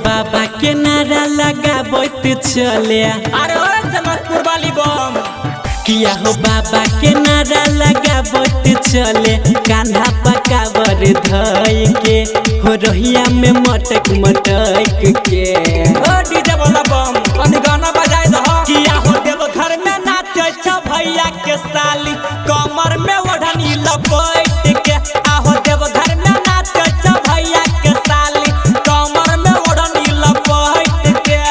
बाबा के नारा लगा बैठ चले अरे जनकपुर वाली बम किया हो बाबा के नारा लगा बैठ चले कान्हा पकावर धई के हो रहिया में मटक मटक के ओ डीजे वाला बम कनी गाना बजाए दो किया हो देव घर में नाचे छ भैया के साली कमर में ओढ़नी लपेट के आहो देव घर में नाचे छ भैया के साली कमर में ओढ़नी लपेट के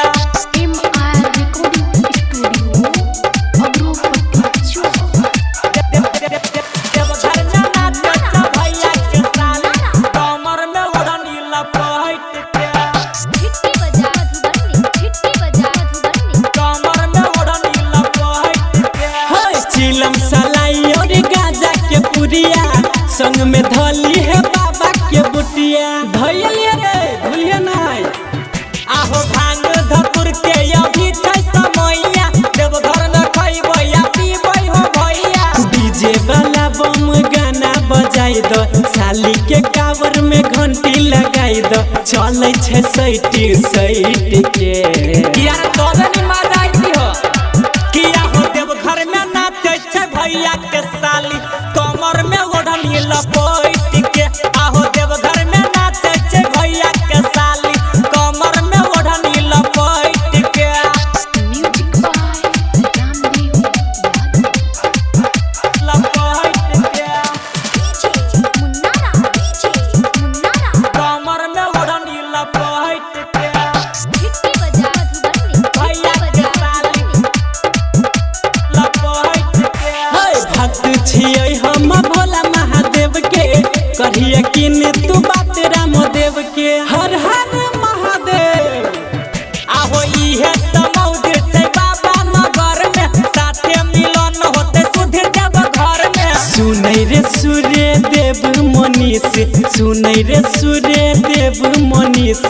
संग में धली है बाबा के बुटिया धैलिए रे भूलिए नहीं आहो भांग धपुर के अभी छै समैया देव घर न खइबो या पीबो हो भैया डीजे वाला बम गाना बजाई दो साली के कावर में घंटी लगाई दो चले छे सैट के यार तोरे मजा आती हो किया हो देव घर में नाचे छै भैया के साली कमर में ओढ़नी लपेट के आहो देव घर में नाचे छै भैया के साली कमर में ओढ़नी लपेट के कमर में ओढ़नी लपेट के भैया के साली लपेट के भक्त छियै हम भोला महादेव के कहिए किन तू बात रामदेव के हर हर महादेव आहो इहे त मौज छै बाबा नगर में साथे मिलन होते सुधीर देव घर में सुनै रे सूर्य देव मनीष सुनै रे सूर्य देव मनीष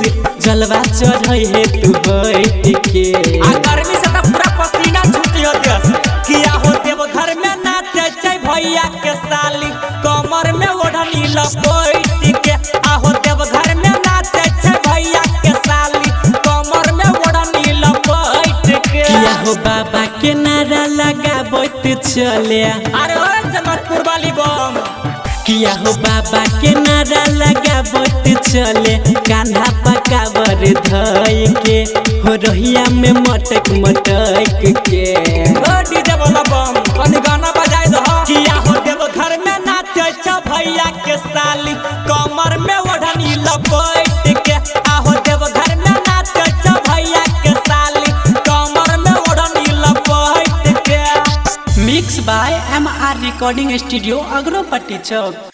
जलवा चढ़ै हे तू बैठ के आ गर्मी से त पूरा पसीना छूटी होते किया हो देव घर में नाचे छै भैया के साली कमर में ओढ़नी लपेट के आहो देव घर में नाचे छै भैया के साली कमर में ओढ़नी लपेट के किया हो बाबा के नारा लगा बैठ चले अरे ओ जनकपुर वाली बम किया हो बाबा के नारा लगा बैठ चले कान्हा पकावर धई के हो रहिया में मटक मटक के ओ डीजे वाला बम कनी गाना बजाए दो किया हो देव घर में नाचे छ भैया के साली कमर में ओढ़नी लपेट के आहो देव घर में नाचे छ भैया के साली कमर में ओढ़नी लपेट के mix by MR recording studio Agropatti Chowk.